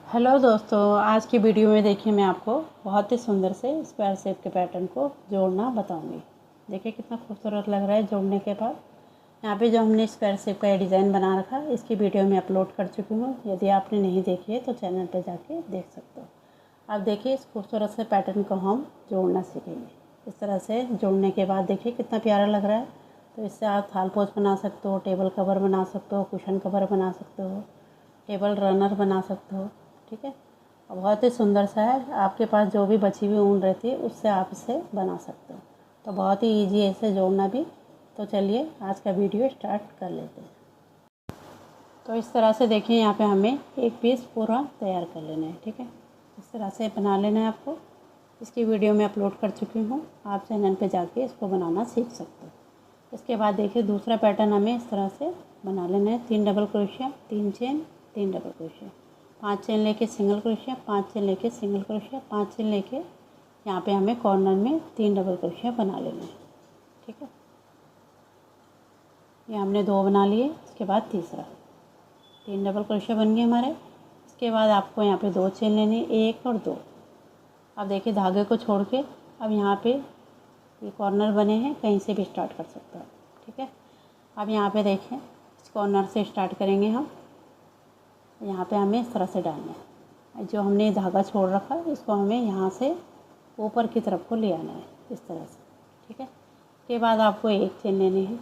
Hello दोस्तों, आज की वीडियो में देखिए मैं आपको बहुत ही सुंदर से स्क्वायर शेप के पैटर्न को जोड़ना बताऊंगी। देखिए कितना खूबसूरत लग रहा है जोड़ने के बाद। यहाँ पे जो हमने स्क्वायर शेप का ये डिज़ाइन बना रखा है, इसकी वीडियो मैं अपलोड कर चुकी हूँ। यदि आपने नहीं देखी है तो चैनल पर जाके देख सकते हो। अब देखिए इस खूबसूरत से पैटर्न को हम जोड़ना सीखेंगे। इस तरह से जोड़ने के बाद देखिए कितना प्यारा लग रहा है। तो इससे आप थाल पोच बना सकते हो, टेबल कवर बना सकते हो, कुशन कवर बना सकते हो, टेबल रनर बना सकते हो। ठीक है, और बहुत ही सुंदर सा है। आपके पास जो भी बची हुई ऊन रहती है उससे आप इसे बना सकते हो। तो बहुत ही इजी है इसे जोड़ना भी। तो चलिए आज का वीडियो स्टार्ट कर लेते हैं। तो इस तरह से देखिए यहाँ पे हमें एक पीस पूरा तैयार कर लेना है। ठीक है, इस तरह से बना लेना है आपको। इसकी वीडियो मैं अपलोड कर चुकी हूँ, आप चैनल पे जाके इसको बनाना सीख सकते हो। इसके बाद देखिए दूसरा पैटर्न हमें इस तरह से बना लेना है। 3 double crochet, 3 chain, 3 double crochet, 5 chain लेके सिंगल क्रोशिया, 5 चेन लेके सिंगल क्रोशिया, 5 चेन लेके यहाँ पे हमें कॉर्नर में 3 डबल क्रोशिया बना लेना है। ठीक है, ये हमने 2 बना लिए। इसके बाद तीसरा 3 डबल क्रोशिया बन गए हमारे। इसके बाद आपको यहाँ पे 2 चेन लेनी, 1 और 2। अब देखिए धागे को छोड़ के अब यहाँ पे ये कॉर्नर बने हैं, कहीं से भी स्टार्ट कर सकते हो। ठीक है, अब यहाँ पे देखें इस कॉर्नर से स्टार्ट करेंगे हम। यहाँ पे हमें इस तरह से डालना है। जो हमने धागा छोड़ रखा है इसको हमें यहाँ से ऊपर की तरफ को ले आना है इस तरह से। ठीक है, उसके बाद आपको 1 चेन लेनी है।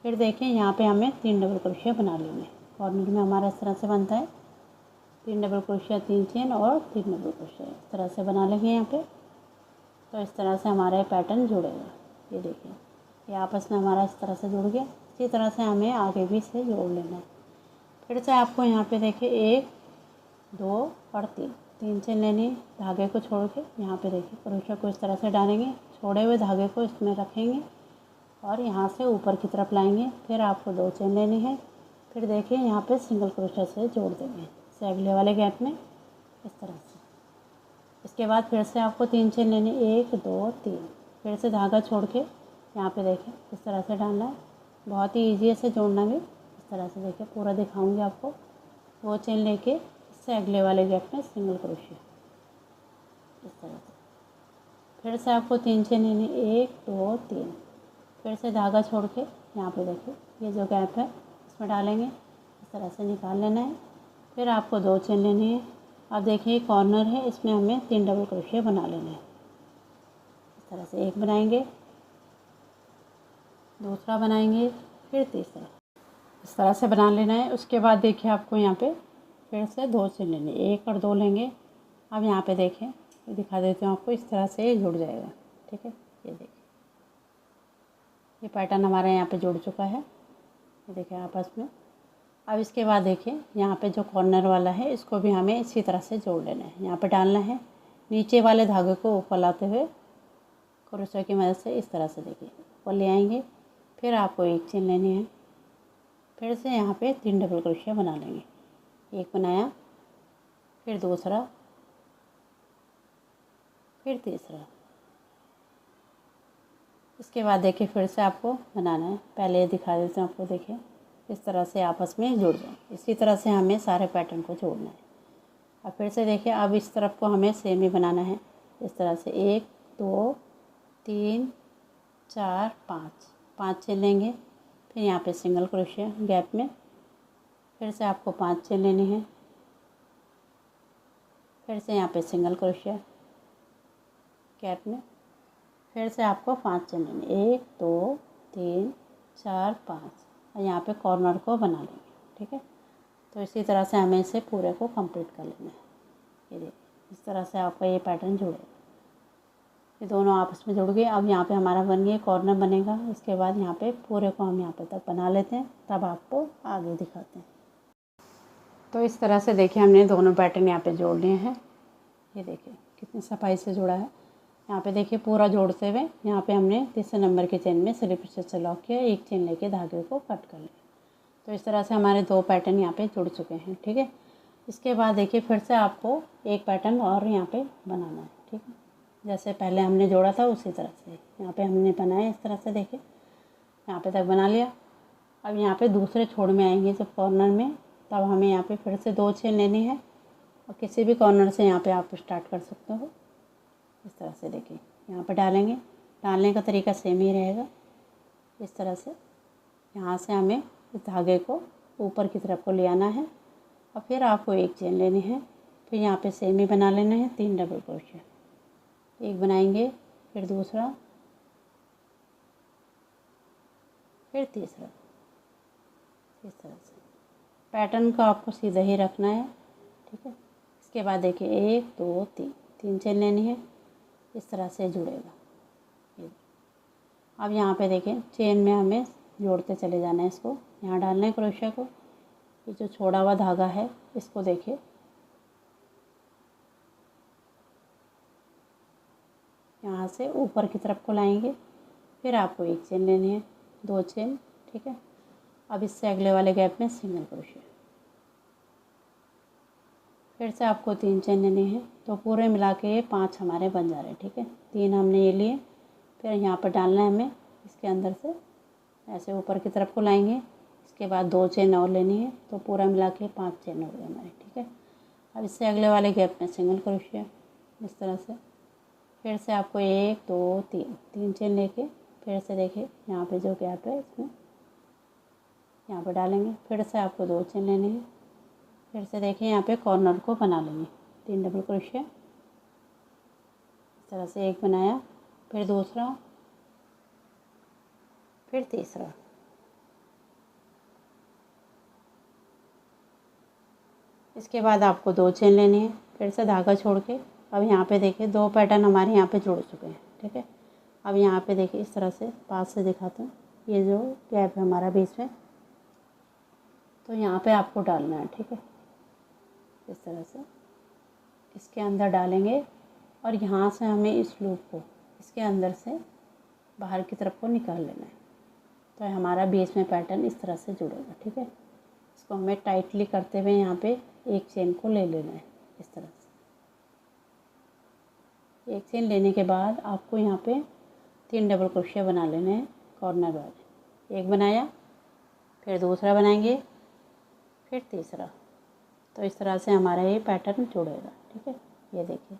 फिर देखें यहाँ पे हमें 3 डबल क्रोशिया बना लेने हैं। कॉर्नर में हमारा इस तरह से बनता है। 3 डबल क्रोशिया, 3 चेन और 3 डबल क्रोशिया इस तरह से बना लेंगे यहाँ पे। तो इस तरह से हमारा पैटर्न जुड़ेगा। ये देखिए ये आपस में हमारा इस तरह से जुड़ गया। इसी तरह से हमें आगे भी इसे जोड़ लेना है। फिर से आपको यहाँ पे देखिए 1, 2 और 3 चेन लेनी। धागे को छोड़ के यहाँ पे देखिए क्रोशिया को इस तरह से डालेंगे, छोड़े हुए धागे को इसमें रखेंगे और यहाँ से ऊपर की तरफ लाएंगे। फिर आपको 2 चेन लेनी है। फिर देखिए यहाँ पे सिंगल क्रोशिया से जोड़ देंगे इसे अगले वाले गैप में इस तरह से। इसके बाद फिर से आपको 3 चेन लेनी, 1, 2, 3। फिर से धागा छोड़ के यहाँ पे देखें इस तरह से डालना है। बहुत ही ईजी है इसे जोड़ना भी। इस तरह से देखिए पूरा दिखाऊंगी आपको। 2 चेन लेके इससे अगले वाले गैप में सिंगल क्रोशिया इस तरह से। फिर से आपको 3 चेन लेनी, 1, 2, 3। फिर से धागा छोड़ के यहाँ पे देखिए ये जो गैप है इसमें डालेंगे, इस तरह से निकाल लेना है। फिर आपको 2 चेन लेनी है। अब देखिए कॉर्नर है, इसमें हमें 3 डबल क्रोशिया बना लेना है। इस तरह से एक बनाएंगे, दूसरा बनाएंगे, फिर तीसरा, इस तरह से बना लेना है। उसके बाद देखिए आपको यहाँ पे फिर से 2 चेन लेनी, 1 और 2 लेंगे। अब यहाँ पे देखें ये दिखा देती हूँ आपको, इस तरह से जुड़ जाएगा। ठीक है, ये देखिए ये पैटर्न हमारे यहाँ पे जुड़ चुका है। ये देखिए आपस में। अब इसके बाद देखिए यहाँ पे जो कॉर्नर वाला है इसको भी हमें इसी तरह से जोड़ लेना है। यहाँ पे डालना है, नीचे वाले धागे को ऊपर लाते हुए क्रोशिया की मदद से इस तरह से देखिए ऊपर ले आएंगे। फिर आपको 1 चेन लेनी है। फिर से यहाँ पे 3 डबल क्रोशिया बना लेंगे। एक बनाया, फिर दूसरा, फिर तीसरा। इसके बाद देखिए फिर से आपको बनाना है। पहले दिखा देते हैं आपको, देखिए इस तरह से आपस में जुड़ जाए। इसी तरह से हमें सारे पैटर्न को जोड़ना है। अब फिर से देखिए अब इस तरफ को हमें सेम ही बनाना है। इस तरह से 1, 2, 3, 4, 5 चेन लेंगे। फिर यहाँ पे सिंगल क्रोशिया गैप में। फिर से आपको 5 चेन लेनी है। फिर से यहाँ पे सिंगल क्रोशिया गैप में। फिर से आपको 5 चेन लेनी, 1, 2, 3, 4, 5 और यहाँ पे कॉर्नर को बना लेंगे। ठीक है, तो इसी तरह से हमें इसे पूरे को कंप्लीट कर लेना है। ये देखिए इस तरह से आपका ये पैटर्न जुड़ेगा। ये दोनों आपस में जुड़ गए। अब यहाँ पे हमारा बन गया कॉर्नर बनेगा। इसके बाद यहाँ पे पूरे को हम यहाँ पे तक बना लेते हैं, तब आपको आगे दिखाते हैं। तो इस तरह से देखिए हमने दोनों पैटर्न यहाँ पे जोड़ लिए हैं। ये देखिए कितनी सफाई से जुड़ा है। यहाँ पे देखिए पूरा जोड़ते हुए यहाँ पे हमने तीसरे नंबर के चेन में स्लिप स्टिच से लॉक किया, 1 चेन लेके धागे को कट कर लिया। तो इस तरह से हमारे 2 पैटर्न यहाँ पे जुड़ चुके हैं। ठीक है, इसके बाद देखिए फिर से आपको एक पैटर्न और यहाँ पे बनाना है। ठीक है, जैसे पहले हमने जोड़ा था उसी तरह से यहाँ पे हमने बनाया। इस तरह से देखिए यहाँ पे तक बना लिया। अब यहाँ पे दूसरे छोड़ में आएंगे जब कॉर्नर में, तब हमें यहाँ पे फिर से 2 चेन लेनी है। और किसी भी कॉर्नर से यहाँ पे आप स्टार्ट कर सकते हो। इस तरह से देखिए यहाँ पे डालेंगे, डालने का तरीका सेम ही रहेगा। इस तरह से यहाँ से हमें इस धागे को ऊपर की तरफ को ले आना है और फिर आपको एक चेन लेनी है। फिर यहाँ पे सेम ही बना लेना है 3 डबल क्रोशिया। एक बनाएंगे, फिर दूसरा, फिर तीसरा। इस तरह से पैटर्न को आपको सीधा ही रखना है, ठीक है। इसके बाद देखिए 1 2 3 3 चेन लेनी है। इस तरह से जुड़ेगा ये। अब यहाँ पे देखें चेन में हमें जोड़ते चले जाना है। इसको यहाँ डालना है क्रोशिया को। ये जो छोड़ा हुआ धागा है इसको देखिए यहाँ से ऊपर की तरफ को लाएंगे। फिर आपको एक चेन लेनी है, 2 चेन, ठीक है। अब इससे अगले वाले गैप में सिंगल क्रोशिया। फिर से आपको 3 चेन लेनी है। तो पूरे मिला के ये 5 हमारे बन जा रहे हैं, ठीक है। 3 हमने ये लिए। फिर यहाँ पर डालना है हमें इसके अंदर से ऐसे ऊपर की तरफ को लाएंगे। इसके बाद 2 चेन और लेनी है। तो पूरा मिला के 5 चेन हो गए हमारे, ठीक है। अब इससे अगले वाले गैप में सिंगल क्रोशिया इस तरह से। फिर से आपको 1 2 3 चेन लेके फिर से देखिए यहाँ पे जो गैप है इसमें यहाँ पे डालेंगे। फिर से आपको 2 चेन लेनी है। फिर से देखिए यहाँ पे कॉर्नर को बना लेंगे 3 डबल क्रोशिया। इस तरह से एक बनाया, फिर दूसरा, फिर तीसरा। इसके बाद आपको 2 चेन लेनी है। फिर से धागा छोड़ के अब यहाँ पे देखिए 2 पैटर्न हमारे यहाँ पे जुड़ चुके हैं, ठीक है। अब यहाँ पे देखिए इस तरह से पास से दिखाते हैं, ये जो गैप है हमारा बीच में, तो यहाँ पे आपको डालना है, ठीक है। इस तरह से इसके अंदर डालेंगे और यहाँ से हमें इस लूप को इसके अंदर से बाहर की तरफ को निकाल लेना है। तो हमारा बीच में पैटर्न इस तरह से जुड़ेगा, ठीक है। इसको हमें टाइटली करते हुए यहाँ पे एक चेन को ले लेना है इस तरह से। एक चेन लेने के बाद आपको यहाँ पे 3 डबल क्रोशिया बना लेने हैं कॉर्नर वाले। एक बनाया, फिर दूसरा बनाएंगे, फिर तीसरा। तो इस तरह से हमारा ये पैटर्न जुड़ेगा, ठीक है। ये देखिए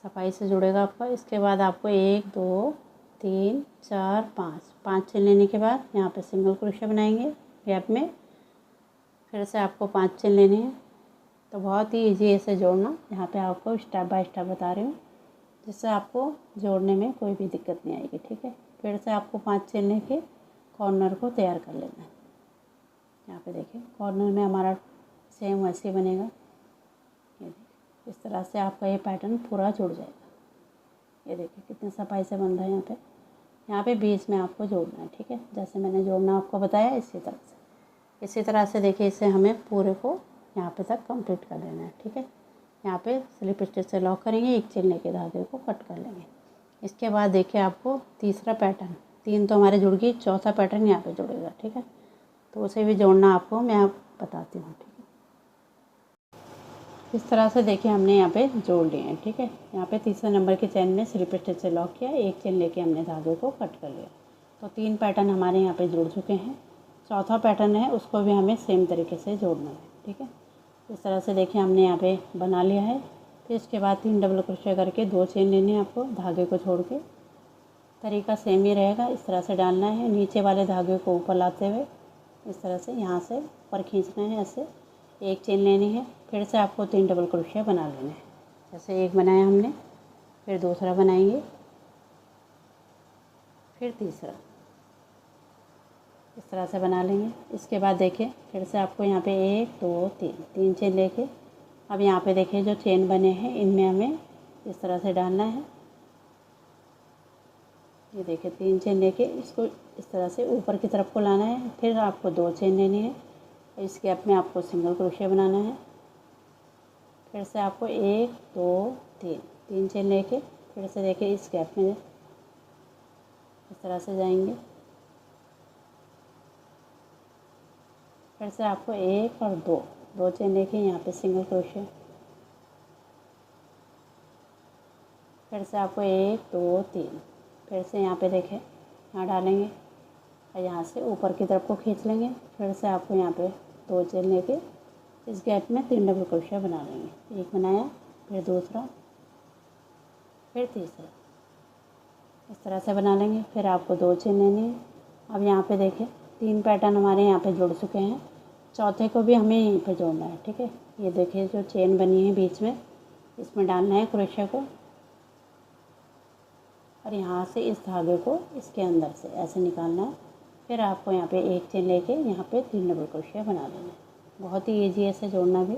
सफाई से जुड़ेगा आपका। इसके बाद आपको 1 2 3 4 5 चेन लेने के बाद यहाँ पे सिंगल क्रोशिया बनाएंगे गैप में। फिर से आपको 5 चेन लेनी है। तो बहुत ही इजी है इसे जोड़ना। यहाँ पे आपको स्टेप बाय स्टेप बता रही हूँ, जिससे आपको जोड़ने में कोई भी दिक्कत नहीं आएगी, ठीक है। फिर से आपको 5 चेन लेके कॉर्नर को तैयार कर लेना है। यहाँ पे देखिए कॉर्नर में हमारा सेम वैसे ही बनेगा। ये देखिए इस तरह से आपका ये पैटर्न पूरा जुड़ जाएगा। ये देखिए कितने सफाई से बन रहा है। यहाँ पे बीच में आपको जोड़ना है, ठीक है। जैसे मैंने जोड़ना आपको बताया इसी तरह से देखिए इसे हमें पूरे को यहाँ पे तक कंप्लीट कर लेना है, ठीक है। यहाँ पे स्लिप स्टिच से लॉक करेंगे, एक चेन लेके धागे को कट कर लेंगे। इसके बाद देखिए आपको तीसरा पैटर्न, 3 तो हमारे जुड़ गई, चौथा पैटर्न यहाँ पे जुड़ेगा, ठीक है। तो उसे भी जोड़ना आपको मैं बताती हूँ, ठीक है। इस तरह से देखिए हमने यहाँ पे जोड़ लिए हैं, ठीक है। यहाँ पे तीसरे नंबर के चेन में स्लिप स्टिच से लॉक किया, एक चेन लेके हमने धागे को कट कर लिया। तो 3 पैटर्न हमारे यहाँ पे जुड़ चुके हैं। चौथा पैटर्न है उसको भी हमें सेम तरीके से जोड़ना है, ठीक है। इस तरह से देखिए हमने यहाँ पे बना लिया है। फिर इसके बाद 3 डबल क्रोशिया करके 2 चेन लेने हैं आपको धागे को छोड़ के। तरीका सेम ही रहेगा। इस तरह से डालना है, नीचे वाले धागे को ऊपर लाते हुए इस तरह से यहाँ से ऊपर खींचना है। ऐसे एक चेन लेनी है। फिर से आपको 3 डबल क्रोशिया बना लेना है। जैसे एक बनाया हमने, फिर दूसरा बनाएंगे, फिर तीसरा। इस तरह से बना लेंगे। इसके बाद देखिए फिर से आपको यहाँ पे 1 2 3 चेन लेके अब यहाँ पे देखिए जो चेन बने हैं इनमें हमें इस तरह से डालना है। ये देखिए 3 चेन लेके इसको इस तरह से ऊपर की तरफ को लाना है। फिर आपको 2 चेन लेनी है। इस गैप में आपको सिंगल क्रोशिया बनाना है। फिर से आपको 1 2 3 चेन लेके फिर से देखिए इस गैप में इस तरह से जाएंगे। फिर से आपको 1 और 2 चेन लेके यहाँ पे सिंगल क्रोशिया। फिर से आपको 1 2 3 फिर से यहाँ पे देखें यहाँ डालेंगे और यहाँ से ऊपर की तरफ को खींच लेंगे। फिर से आपको यहाँ पे 2 चेन लेके इस गैप में 3 डबल क्रोशिया बना लेंगे। एक बनाया, फिर दूसरा, फिर तीसरा, इस तरह से बना लेंगे। फिर आपको 2 चेन लेनी है। अब यहाँ पे देखें 3 पैटर्न हमारे यहाँ पे जुड़ चुके हैं, चौथे को भी हमें यहीं पे जोड़ना है। ठीक है, ये देखिए जो चेन बनी है बीच में, इसमें डालना है क्रोशिया को और यहाँ से इस धागे को इसके अंदर से ऐसे निकालना है। फिर आपको यहाँ पे एक चेन लेके यहाँ पे 3 डबल क्रोशिया बना लेना है। बहुत ही ईजी है इसे जोड़ना भी।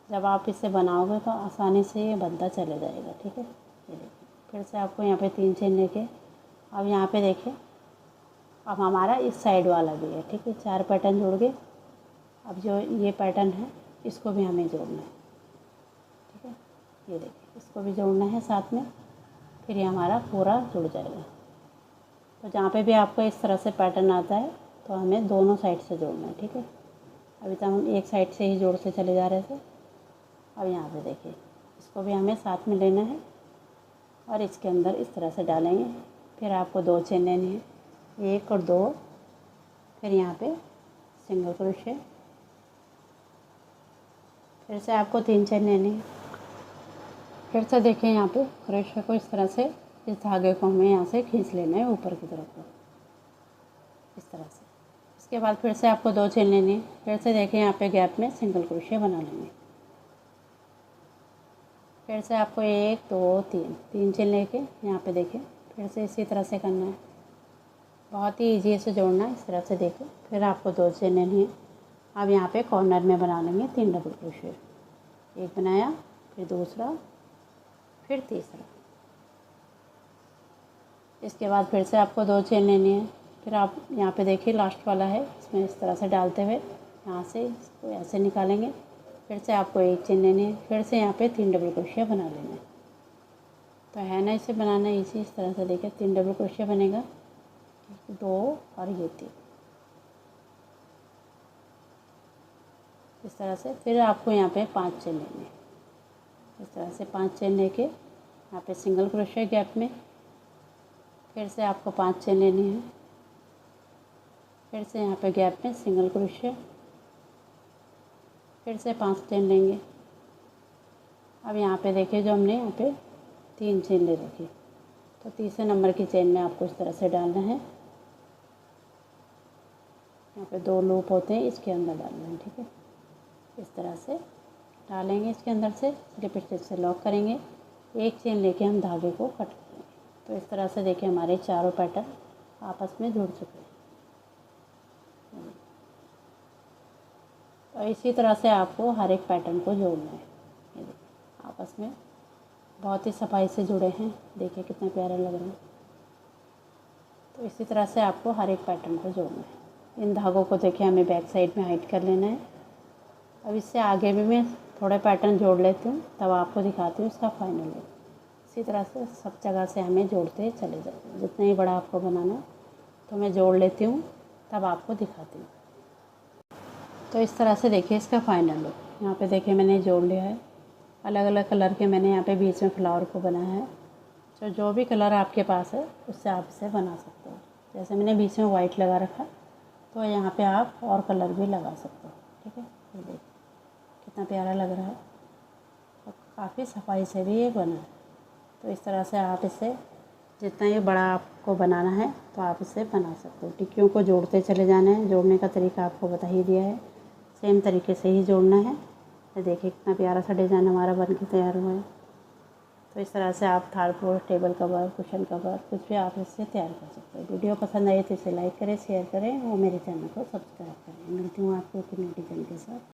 जब आप इसे बनाओगे तो आसानी से ये बनता चले जाएगा। ठीक है, ये देखिए फिर से आपको यहाँ पे 3 चेन लेके, अब यहाँ पे देखिए अब हमारा इस साइड वाला भी है। ठीक है, 4 पैटर्न जुड़ गए। अब जो ये पैटर्न है इसको भी हमें जोड़ना है। ठीक है, ये देखिए इसको भी जोड़ना है साथ में, फिर ये हमारा पूरा जुड़ जाएगा। तो जहाँ पे भी आपको इस तरह से पैटर्न आता है तो हमें दोनों साइड से जोड़ना है। ठीक है, अभी तक हम एक साइड से ही जोड़ते चले जा रहे थे। अब यहाँ पे देखिए इसको भी हमें साथ में लेना है और इसके अंदर इस तरह से डालेंगे। फिर आपको 2 चेन लेनी है, 1 और 2, फिर यहाँ पे सिंगल क्रोशिया, फिर से आपको 3 चेन लेनी है। फिर से देखिए यहाँ पे क्रोशिया को इस तरह से, इस धागे को हमें यहाँ से खींच लेना है ऊपर की तरफ को, इस तरह से। इसके बाद फिर से आपको 2 चेन लेनी है। फिर से देखिए यहाँ पे गैप में सिंगल क्रोशिया बना लेंगे। फिर से आपको 1 2 3 चेन लेके यहाँ पे देखिए फिर से इसी तरह से करना है। बहुत ही ईजी से जोड़ना है, इस तरह से देखिए। फिर आपको 2 चेन लेनी है। अब यहाँ पे कॉर्नर में बना लेंगे 3 डबल क्रोशिया। एक बनाया, फिर दूसरा, फिर तीसरा। इसके बाद फिर से आपको 2 चेन लेनी है। फिर आप यहाँ पे देखिए लास्ट वाला है, इसमें इस तरह से डालते हुए यहाँ से इसको ऐसे निकालेंगे। फिर से आपको 1 चेन लेनी है। फिर से यहाँ पे 3 डबल क्रोशिया बना लेना है। तो है ना, इसे बनाना इसी इस तरह से देखिए 3 डबल क्रोशिया बनेगा, 2 और ये 3, इस तरह से। फिर आपको यहाँ पे 5 चेन लेने हैं। इस तरह से 5 चेन लेके यहाँ पे सिंगल क्रोशिया गैप में, फिर से आपको 5 चेन लेनी है। फिर से यहाँ पे गैप में सिंगल क्रोशिया, फिर से 5 चेन लेंगे। अब यहाँ पे देखिए जो हमने यहाँ पे 3 चेन ले रखी, तो तीसरे नंबर की चेन में आपको इस तरह से डालना है। यहाँ पे 2 लूप होते हैं, इसके अंदर डालना है। ठीक है, इस तरह से डालेंगे इसके अंदर से, स्लिप स्टिच से लॉक करेंगे। 1 चेन लेके हम धागे को कट करेंगे। तो इस तरह से देखिए हमारे चारों पैटर्न आपस में जुड़ चुके हैं। और इसी तरह से आपको हर एक पैटर्न को जोड़ना है। ये देखिए आपस में बहुत ही सफाई से जुड़े हैं, देखिए कितना प्यारा लग रहा है। तो इसी तरह से आपको हर एक पैटर्न को जोड़ना है। इन धागों को देखिए हमें बैक साइड में हाइड कर लेना है। अब इससे आगे भी मैं थोड़े पैटर्न जोड़ लेती हूँ, तब आपको दिखाती हूँ इसका फाइनल लुक। इसी तरह से सब जगह से हमें जोड़ते चले जाते, जितना ही बड़ा आपको बनाना तो मैं जोड़ लेती हूँ, तब आपको दिखाती हूँ। तो इस तरह से देखिए इसका फाइनल लुक। यहाँ पे देखिए मैंने जोड़ लिया है, अलग अलग कलर के मैंने यहाँ पे बीच में फ्लावर को बनाया है। जो भी कलर आपके पास है उससे आप इसे बना सकते हो। जैसे मैंने बीच में वाइट लगा रखा, तो यहाँ पे आप और कलर भी लगा सकते हो। ठीक है, ये देखिए कितना प्यारा लग रहा है और काफ़ी सफाई से भी ये बना है। तो इस तरह से आप इसे जितना ये बड़ा आपको बनाना है तो आप इसे बना सकते हो। टिक्कियों को जोड़ते चले जाना है। जोड़ने का तरीका आपको बता ही दिया है, सेम तरीके से ही जोड़ना है। तो देखिए कितना प्यारा सा डिज़ाइन हमारा बन के तैयार हुआ है। तो इस तरह से आप third floor, table cover, cushion cover कुछ भी आप इससे तैयार कर सकते हो। वीडियो पसंद आई तो इसे लाइक करें, शेयर करें और मेरे चैनल को सब्सक्राइब करें। मिलती हूँ आपको एक नई डिज़ाइन के साथ।